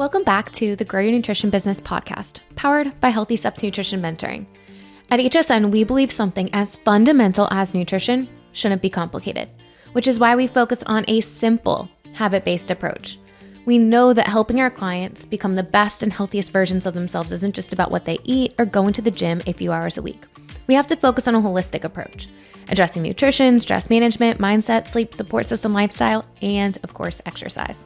Welcome back to the Grow Your Nutrition Business podcast, powered by Healthiest Nutrition Mentoring. At HSN, we believe something as fundamental as nutrition shouldn't be complicated, which is why we focus on a simple, habit-based approach. We know that helping our clients become the best and healthiest versions of themselves isn't just about what they eat or going to the gym a few hours a week. We have to focus on a holistic approach, addressing nutrition, stress management, mindset, sleep, support system, lifestyle, and of course, exercise.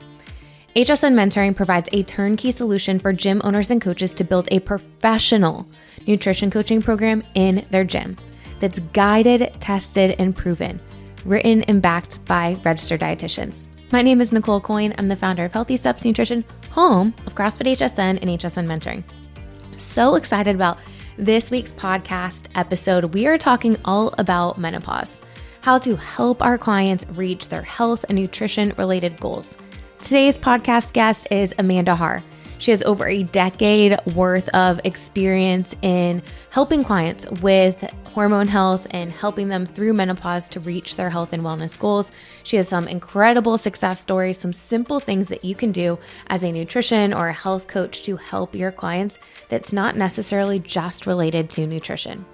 HSN Mentoring provides a turnkey solution for gym owners and coaches to build a professional nutrition coaching program in their gym that's guided, tested, and proven, written and backed by registered dietitians. My name is Nicole Coyne. I'm the founder of Healthy Steps Nutrition, home of CrossFit HSN and HSN Mentoring. So excited about this week's podcast episode. We are talking all about menopause, how to help our clients reach their health and nutrition related goals. Today's podcast guest is Amanda Haar. She has over a decade worth of experience in helping clients with hormone health and helping them through menopause to reach their health and wellness goals. She has some incredible success stories, some simple things that you can do as a nutrition or a health coach to help your clients that's not necessarily just related to nutrition.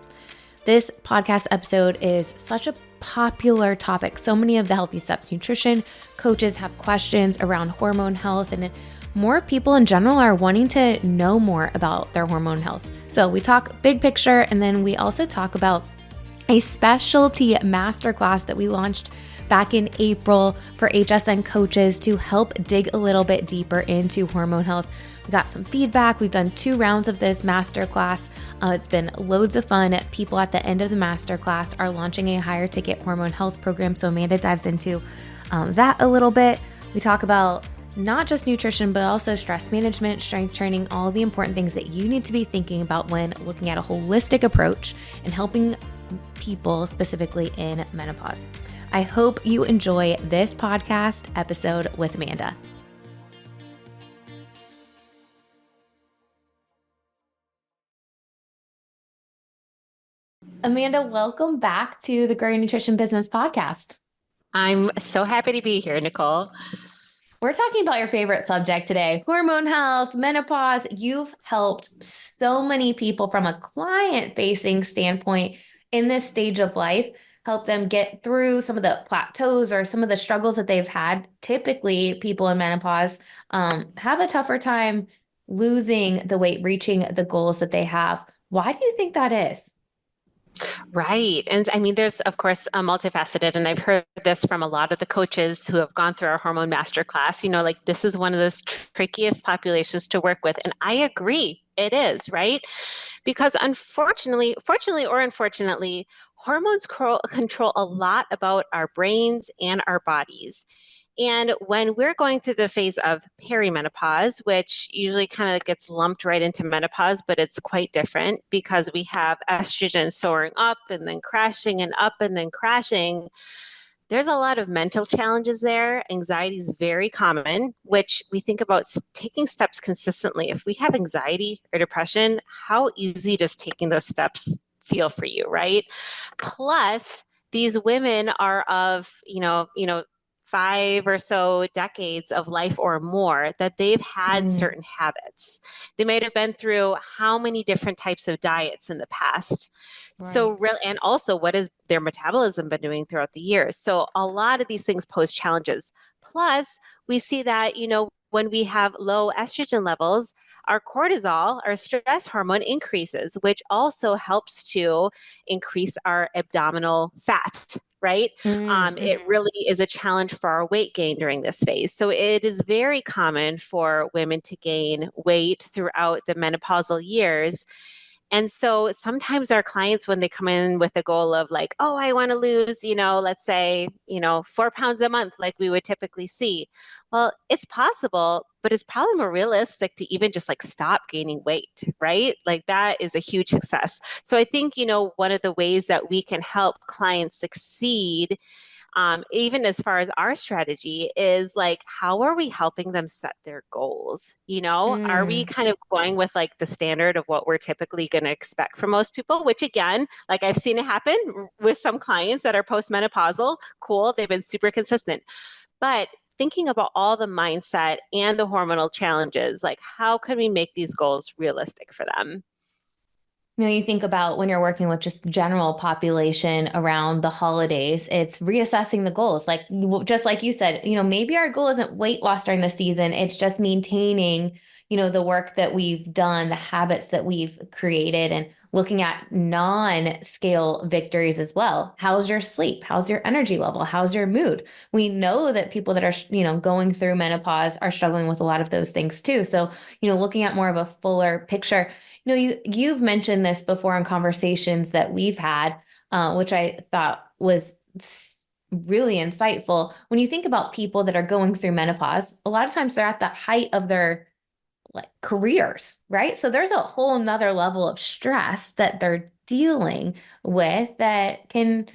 This podcast episode is such a popular topic. So many of the Healthy Steps nutrition coaches have questions around hormone health, and more people in general are wanting to know more about their hormone health. So we talk big picture, and then we also talk about a specialty masterclass that we launched back in April for HSN coaches to help dig a little bit deeper into hormone health. We got some feedback. We've done 2 rounds of this masterclass. It's been loads of fun. People at the end of the masterclass are launching a higher ticket hormone health program. So Amanda dives into that a little bit. We talk about not just nutrition, but also stress management, strength training, all the important things that you need to be thinking about when looking at a holistic approach and helping people specifically in menopause. I hope you enjoy this podcast episode with Amanda. Amanda, welcome back to the Grow Your Nutrition Business podcast. I'm so happy to be here, Nicole. We're talking about your favorite subject today, hormone health, menopause. You've helped so many people from a client-facing standpoint in this stage of life, help them get through some of the plateaus or some of the struggles that they've had. Typically, people in menopause have a tougher time losing the weight, reaching the goals that they have. Why do you think that is? Right. And I mean, there's, of course, a multifaceted, and I've heard this from a lot of the coaches who have gone through our hormone masterclass, like this is one of the trickiest populations to work with. And I agree, it is, right? Because fortunately or unfortunately, hormones control a lot about our brains and our bodies. And when we're going through the phase of perimenopause, which usually kind of gets lumped right into menopause, but it's quite different because we have estrogen soaring up and then crashing and up and then crashing. There's a lot of mental challenges there. Anxiety is very common, which we think about taking steps consistently. If we have anxiety or depression, how easy does taking those steps feel for you, right? Plus, these women are of, 5 or so decades of life or more that they've had certain habits. They might have been through how many different types of diets in the past. Right. So really, and also what has their metabolism been doing throughout the years? So a lot of these things pose challenges. Plus, we see that, when we have low estrogen levels, our cortisol, our stress hormone increases, which also helps to increase our abdominal fat, right? It really is a challenge for our weight gain during this phase. So it is very common for women to gain weight throughout the menopausal years. And so sometimes our clients, when they come in with a goal of like, oh, I want to lose, let's say, 4 pounds a month, like we would typically see. Well, it's possible, but it's probably more realistic to even just like stop gaining weight, right? Like that is a huge success. So I think, one of the ways that we can help clients succeed, even as far as our strategy, is like, how are we helping them set their goals? Are we kind of going with like the standard of what we're typically going to expect from most people, which again, like I've seen it happen with some clients that are postmenopausal. Cool. They've been super consistent. But thinking about all the mindset and the hormonal challenges, like how can we make these goals realistic for them? You think about when you're working with just general population around the holidays, it's reassessing the goals. Like just like you said, maybe our goal isn't weight loss during the season. It's just maintaining, the work that we've done, the habits that we've created, and looking at non-scale victories as well. How's your sleep? How's your energy level? How's your mood? We know that people that are, going through menopause are struggling with a lot of those things too. So, looking at more of a fuller picture. You've mentioned this before in conversations that we've had, which I thought was really insightful. When you think about people that are going through menopause, a lot of times they're at the height of their like careers, right? So there's a whole nother level of stress that they're dealing with that can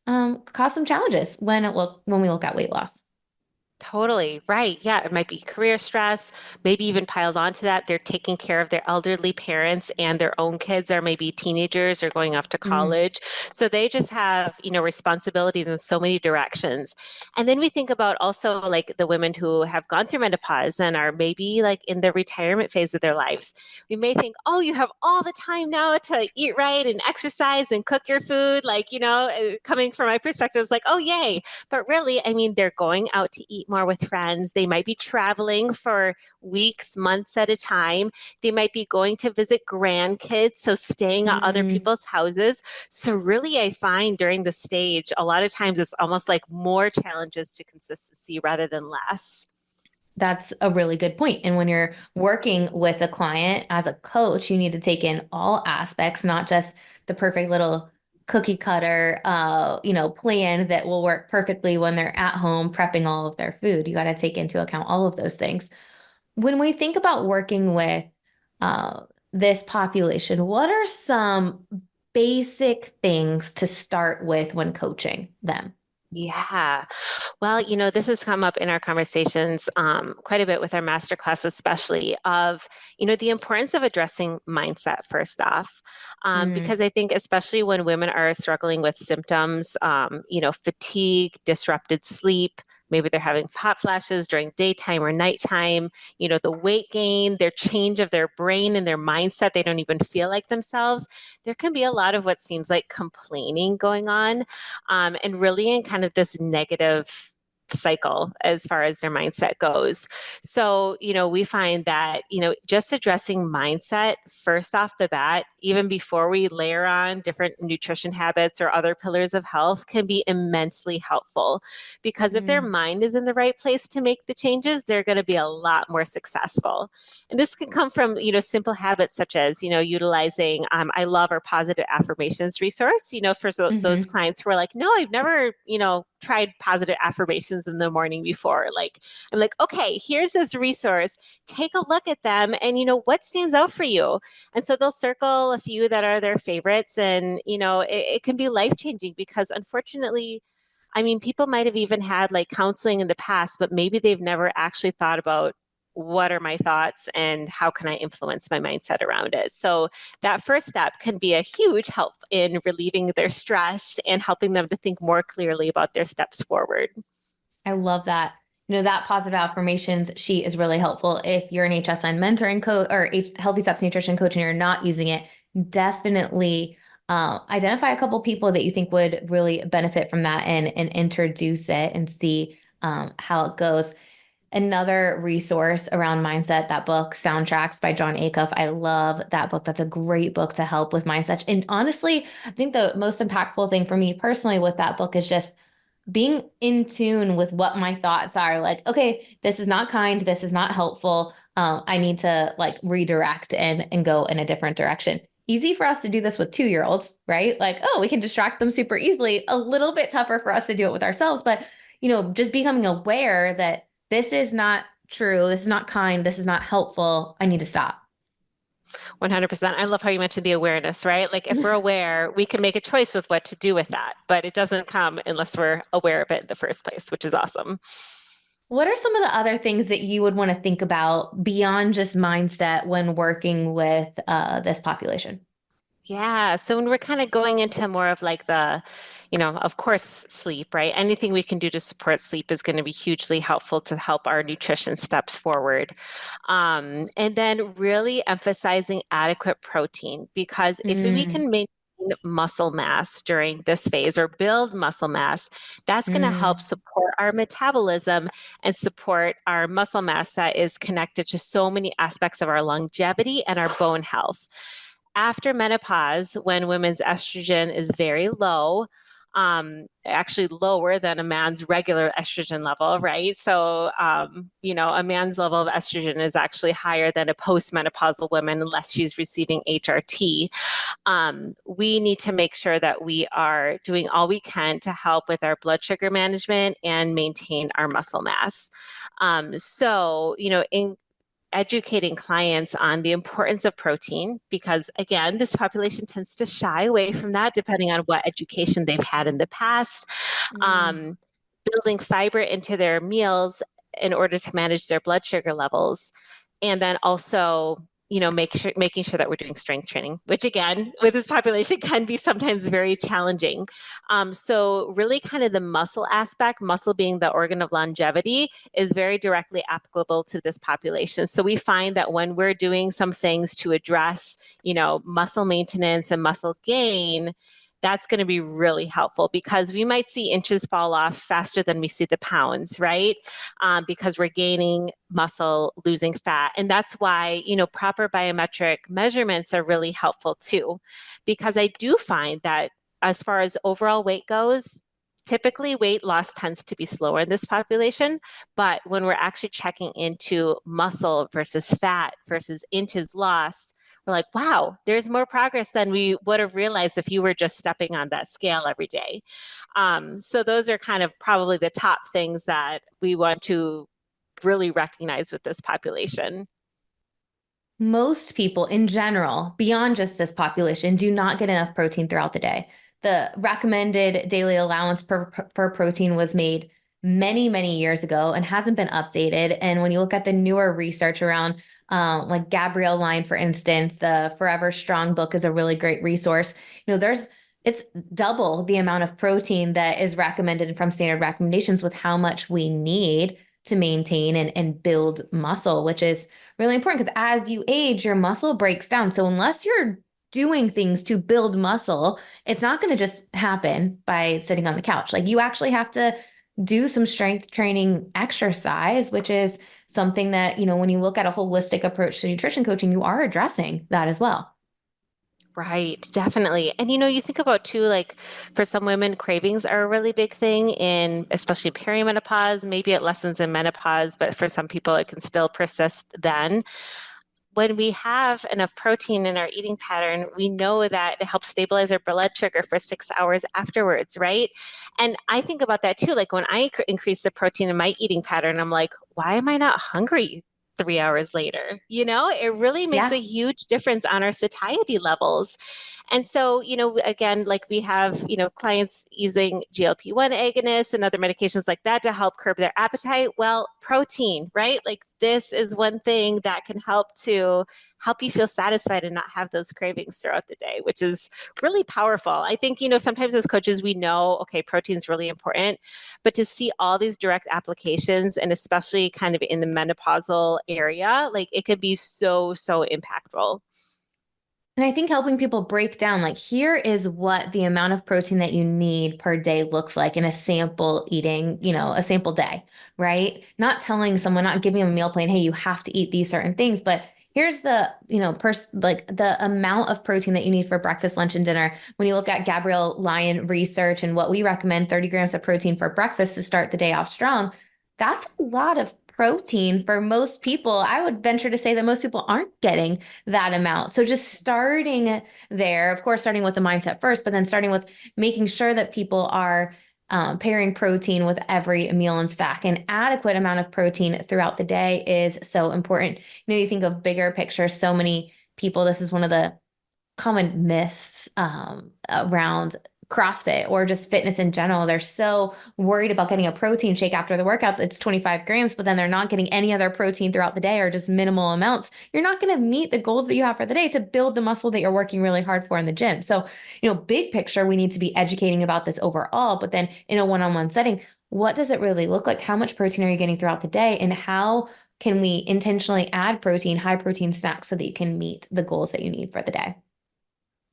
cause some challenges when we look at weight loss. Totally right. Yeah, it might be career stress, maybe even piled onto that. They're taking care of their elderly parents and their own kids are maybe teenagers or going off to Mm, college. So they just have, responsibilities in so many directions. And then we think about also like the women who have gone through menopause and are maybe like in the retirement phase of their lives. We may think, oh, you have all the time now to eat right and exercise and cook your food. Like, coming from my perspective, it's like, oh, yay. But really, I mean, they're going out to eat more with friends. They might be traveling for weeks, months at a time. They might be going to visit grandkids, so staying at other mm. people's houses. So, really, I find during the stage, a lot of times it's almost like more challenges to consistency rather than less. That's a really good point. And when you're working with a client as a coach, you need to take in all aspects, not just the perfect little cookie cutter, plan that will work perfectly when they're at home prepping all of their food. You got to take into account all of those things. When we think about working with this population, what are some basic things to start with when coaching them? Yeah. Well, this has come up in our conversations quite a bit with our masterclass, especially of, the importance of addressing mindset first off. Mm, Because I think, especially when women are struggling with symptoms, fatigue, disrupted sleep, maybe they're having hot flashes during daytime or nighttime, the weight gain, their change of their brain and their mindset, they don't even feel like themselves. There can be a lot of what seems like complaining going on and really in kind of this negative cycle as far as their mindset goes. So, we find that, just addressing mindset first off the bat, even before we layer on different nutrition habits or other pillars of health, can be immensely helpful. Because if their mm, mind is in the right place to make the changes, they're going to be a lot more successful. And this can come from, simple habits such as, utilizing, I love our positive affirmations resource, for those mhm. clients who are like, no, I've never, tried positive affirmations in the morning before. Like, I'm like, okay, here's this resource. Take a look at them and, what stands out for you? And so they'll circle a few that are their favorites. And, it can be life changing because unfortunately, I mean, people might have even had like counseling in the past, but maybe they've never actually thought about what are my thoughts and how can I influence my mindset around it. So that first step can be a huge help in relieving their stress and helping them to think more clearly about their steps forward. I love that. That positive affirmations sheet is really helpful. If you're an HSN mentoring coach or a healthy steps nutrition coach and you're not using it, definitely identify a couple people that you think would really benefit from that and introduce it and see how it goes. Another resource around mindset, that book, Soundtracks by John Acuff. I love that book. That's a great book to help with mindset. And honestly, I think the most impactful thing for me personally with that book is just being in tune with what my thoughts are. Like, okay, this is not kind, this is not helpful. I need to like redirect and go in a different direction. Easy for us to do this with 2 year olds, right? Like, oh, we can distract them super easily. A little bit tougher for us to do it with ourselves, but just becoming aware that this is not true, this is not kind, this is not helpful. I need to stop. 100%. I love how you mentioned the awareness, right? Like if we're aware, we can make a choice with what to do with that, but it doesn't come unless we're aware of it in the first place, which is awesome. What are some of the other things that you would want to think about beyond just mindset when working with this population? Yeah. So when we're kind of going into more of like the, of course, sleep, right? Anything we can do to support sleep is going to be hugely helpful to help our nutrition steps forward. And then really emphasizing adequate protein, because if we Mm, can maintain muscle mass during this phase or build muscle mass, that's going to help mm, support our metabolism and support our muscle mass that is connected to so many aspects of our longevity and our bone health. After menopause, when women's estrogen is very low, actually lower than a man's regular estrogen level, right? So, a man's level of estrogen is actually higher than a postmenopausal woman unless she's receiving HRT. We need to make sure that we are doing all we can to help with our blood sugar management and maintain our muscle mass. In educating clients on the importance of protein, because again, this population tends to shy away from that depending on what education they've had in the past. mm. Um, Building fiber into their meals in order to manage their blood sugar levels. And then also, making sure that we're doing strength training, which again, with this population can be sometimes very challenging. So really kind of the muscle aspect, muscle being the organ of longevity, is very directly applicable to this population. So we find that when we're doing some things to address, muscle maintenance and muscle gain, that's going to be really helpful, because we might see inches fall off faster than we see the pounds, right? Because we're gaining muscle, losing fat. And that's why, proper biometric measurements are really helpful too, because I do find that as far as overall weight goes, typically weight loss tends to be slower in this population. But when we're actually checking into muscle versus fat versus inches lost, we're like, wow, there's more progress than we would have realized if you were just stepping on that scale every day. So those are kind of probably the top things that we want to really recognize with this population. Most people in general, beyond just this population, do not get enough protein throughout the day. The recommended daily allowance per protein was made many, many years ago and hasn't been updated. And when you look at the newer research around, like Gabrielle Line, for instance, the Forever Strong book is a really great resource. It's double the amount of protein that is recommended from standard recommendations with how much we need to maintain and build muscle, which is really important because as you age, your muscle breaks down. So unless you're doing things to build muscle, it's not going to just happen by sitting on the couch. Like you actually have to do some strength training exercise, which is something that, when you look at a holistic approach to nutrition coaching, you are addressing that as well. Right, definitely. And you think about too, like for some women, cravings are a really big thing in especially perimenopause. Maybe it lessens in menopause, but for some people it can still persist then. When we have enough protein in our eating pattern, we know that it helps stabilize our blood sugar for 6 hours afterwards, right? And I think about that too. Like when I increase the protein in my eating pattern, I'm like, why am I not hungry 3 hours later? It really makes Yeah. a huge difference on our satiety levels. And so, again, like we have, clients using GLP-1 agonists and other medications like that to help curb their appetite. Well, protein, right? Like this is one thing that can help you feel satisfied and not have those cravings throughout the day, which is really powerful. I think, sometimes as coaches, we know, okay, protein is really important, but to see all these direct applications, and especially kind of in the menopausal area, like it could be so, so impactful. And I think helping people break down, like, here is what the amount of protein that you need per day looks like in a sample eating, a sample day, right? Not telling someone, not giving them a meal plan, hey, you have to eat these certain things, but here's the, like the amount of protein that you need for breakfast, lunch, and dinner. When you look at Gabrielle Lyon research and what we recommend, 30 grams of protein for breakfast to start the day off strong, that's a lot of protein for most people. I would venture to say that most people aren't getting that amount. So just starting there, of course, starting with the mindset first, but then starting with making sure that people are pairing protein with every meal and snack. An adequate amount of protein throughout the day is so important. You think of bigger picture, so many people, this is one of the common myths around CrossFit or just fitness in general. They're so worried about getting a protein shake after the workout that's 25 grams, but then they're not getting any other protein throughout the day or just minimal amounts. You're not going to meet the goals that you have for the day to build the muscle that you're working really hard for in the gym. So, big picture, we need to be educating about this overall, but then in a one-on-one setting, what does it really look like? How much protein are you getting throughout the day? And how can we intentionally add protein, high protein snacks so that you can meet the goals that you need for the day?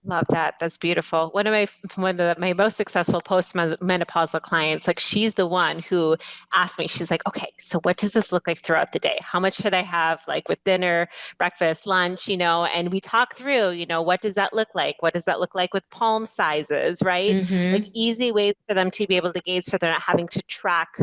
Love that. That's beautiful. One of my most successful postmenopausal clients, like she's the one who asked me, she's like, okay, so what does this look like throughout the day? How much should I have like with dinner, breakfast, lunch, and we talk through, what does that look like? What does that look like with palm sizes, right? Like Mm-hmm. easy ways for them to be able to gauge so they're not having to track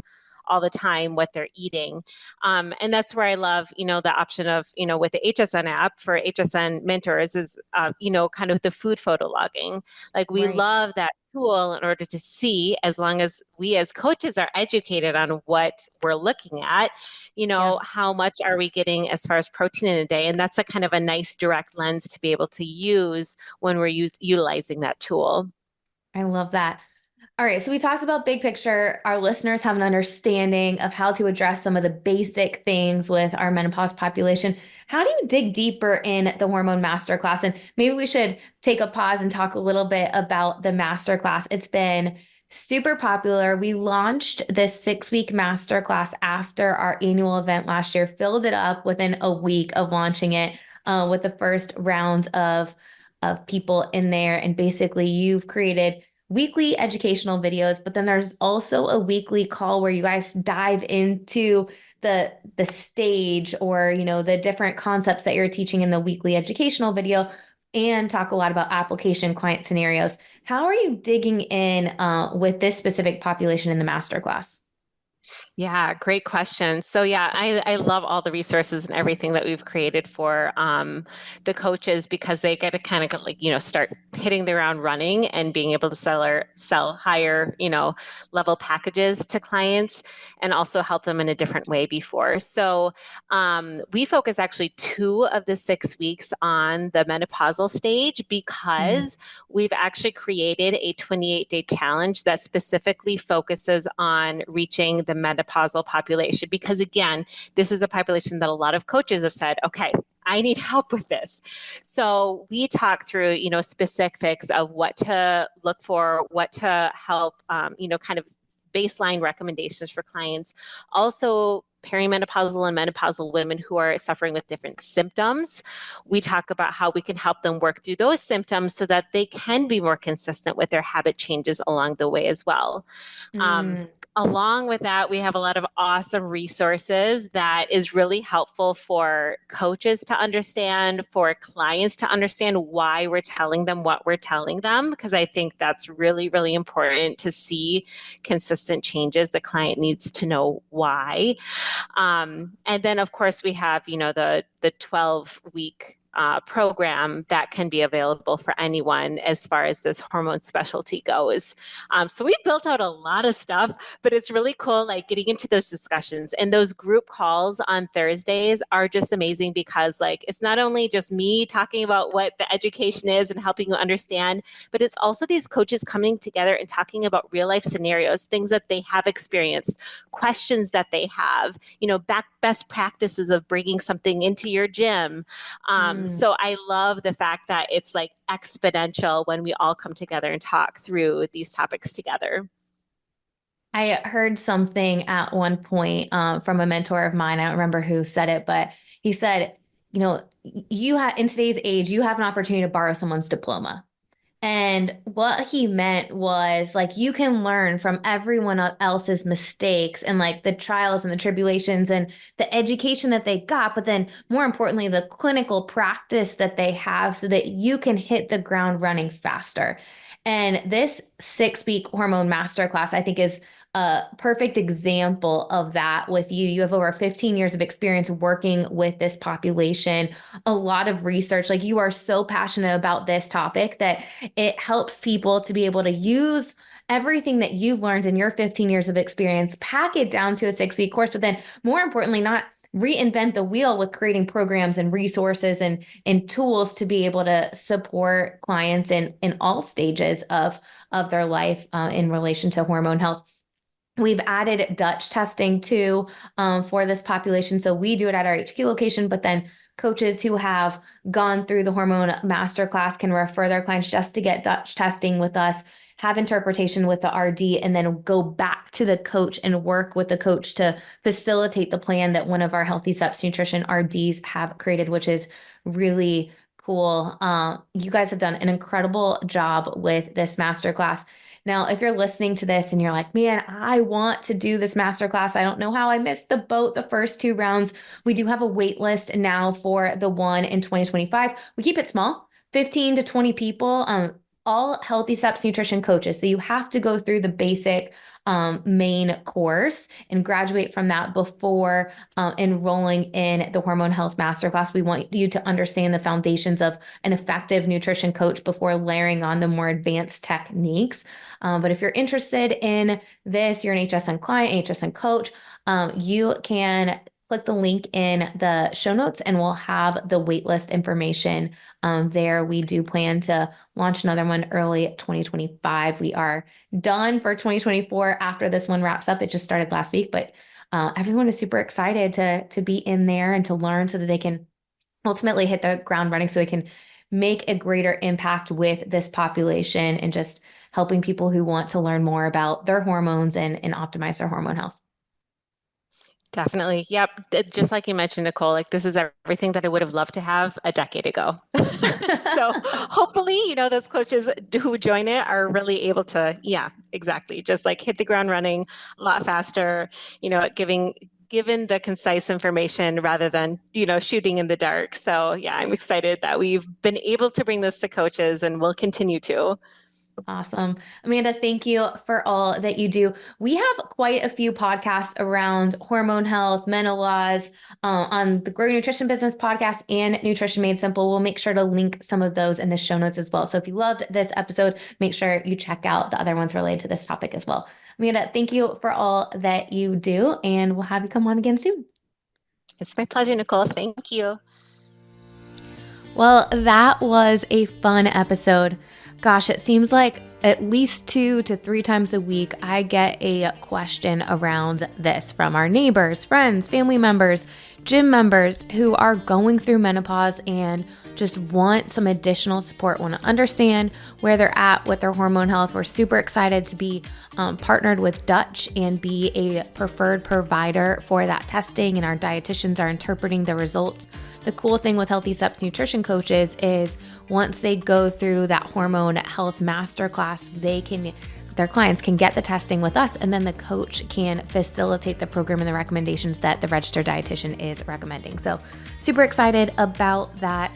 all the time what they're eating. And that's where I love, the option of, with the HSN app for HSN mentors is, kind of the food photo logging. Like we Right. love that tool in order to see, as long as we as coaches are educated on what we're looking at, Yeah. how much are we getting as far as protein in a day? And that's a kind of a nice direct lens to be able to use when we're utilizing that tool. I love that. All right, so we talked about big picture. Our listeners have an understanding of how to address some of the basic things with our menopause population. How do you dig deeper in the hormone masterclass? And maybe we should take a pause and talk a little bit about the masterclass. It's been super popular. We launched this 6 week masterclass after our annual event last year, filled it up within a week of launching it with the first round of people in there. And basically, you've created weekly educational videos, but then there's also a weekly call where you guys dive into the stage or the different concepts that you're teaching in the weekly educational video and talk a lot about application client scenarios. How are you digging in with this specific population in the masterclass? Yeah, great question. So yeah, I love all the resources and everything that we've created for the coaches because they get to kind of get like, start hitting the ground running and being able to sell higher, level packages to clients and also help them in a different way before. So we focus actually 2 of the 6 weeks on the menopausal stage Mm, because we've actually created a 28-day challenge that specifically focuses on reaching the menopausal population. Because again, this is a population that a lot of coaches have said, okay, I need help with this. So we talk through, specifics of what to look for, what to help, kind of baseline recommendations for clients. Also, perimenopausal and menopausal women who are suffering with different symptoms. We talk about how we can help them work through those symptoms so that they can be more consistent with their habit changes along the way as well. Um, mm, Along with that, we have a lot of awesome resources that is really helpful for coaches to understand, for clients to understand why we're telling them what we're telling them, because I think that's really, really important to see consistent changes. The client needs to know why. And then, of course, we have, the 12-week program that can be available for anyone as far as this hormone specialty goes. So we built out a lot of stuff, but it's really cool, like getting into those discussions and those group calls on Thursdays are just amazing because like, it's not only just me talking about what the education is and helping you understand, but it's also these coaches coming together and talking about real life scenarios, things that they have experienced, questions that they have, best practices of bringing something into your gym. mm. So I love the fact that it's like exponential when we all come together and talk through these topics together. I heard something at one point from a mentor of mine. I don't remember who said it, but he said, you have in today's age, you have an opportunity to borrow someone's diploma. And what he meant was like you can learn from everyone else's mistakes and like the trials and the tribulations and the education that they got, but then more importantly, the clinical practice that they have so that you can hit the ground running faster. And this 6 week hormone masterclass, I think, is a perfect example of that with you. You have over 15 years of experience working with this population, a lot of research. Like you are so passionate about this topic that it helps people to be able to use everything that you've learned in your 15 years of experience, pack it down to a 6 week course, but then more importantly, not reinvent the wheel with creating programs and resources and tools to be able to support clients in all stages of their life in relation to hormone health. We've added Dutch testing too for this population. So we do it at our HQ location, but then coaches who have gone through the Hormone Masterclass can refer their clients just to get Dutch testing with us, have interpretation with the RD, and then go back to the coach and work with the coach to facilitate the plan that one of our Healthy Steps Nutrition RDs have created, which is really cool. You guys have done an incredible job with this masterclass. Now, if you're listening to this and you're like, man, I want to do this masterclass. I don't know how I missed the boat the first 2 rounds. We do have a wait list now for the one in 2025. We keep it small, 15 to 20 people, all Healthy Steps Nutrition coaches. So you have to go through the basic main course and graduate from that before enrolling in the Hormone Health Masterclass. We want you to understand the foundations of an effective nutrition coach before layering on the more advanced techniques. But if you're interested in this, you're an HSN client, HSN coach, you can click the link in the show notes and we'll have the waitlist information there. We do plan to launch another one early 2025. We are done for 2024 after this one wraps up. It just started last week, but everyone is super excited to be in there and to learn so that they can ultimately hit the ground running so they can make a greater impact with this population and just helping people who want to learn more about their hormones and optimize their hormone health. Definitely. Yep. Just like you mentioned, Nicole, like this is everything that I would have loved to have a decade ago. So hopefully, those coaches who join it are really able to, exactly. Just like hit the ground running a lot faster, given the concise information rather than, shooting in the dark. So yeah, I'm excited that we've been able to bring this to coaches and we'll continue to. Awesome. Amanda, thank you for all that you do. We have quite a few podcasts around hormone health, menopause, on the Grow Your Nutrition Business podcast and Nutrition Made Simple. We'll make sure to link some of those in the show notes as well. So if you loved this episode, make sure you check out the other ones related to this topic as well. Amanda, thank you for all that you do, and we'll have you come on again soon. It's my pleasure, Nicole. Thank you. Well, that was a fun episode. Gosh, it seems like at least 2 to 3 times a week, I get a question around this from our neighbors, friends, family members, gym members who are going through menopause and just want some additional support, want to understand where they're at with their hormone health. We're super excited to be partnered with Dutch and be a preferred provider for that testing, and our dietitians are interpreting the results. The cool thing with Healthy Steps Nutrition coaches is once they go through that hormone health masterclass, their clients can get the testing with us, and then the coach can facilitate the program and the recommendations that the registered dietitian is recommending. So super excited about that.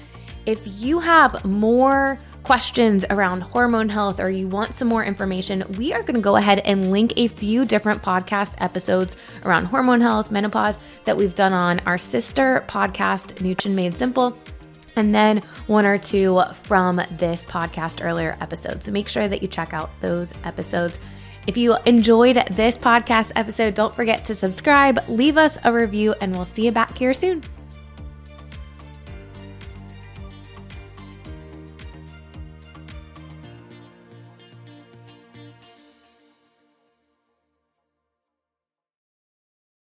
If you have more questions around hormone health or you want some more information, we are going to go ahead and link a few different podcast episodes around hormone health, menopause that we've done on our sister podcast, Nutrition Made Simple, and then 1 or 2 from this podcast earlier episode. So make sure that you check out those episodes. If you enjoyed this podcast episode, don't forget to subscribe, leave us a review, and we'll see you back here soon.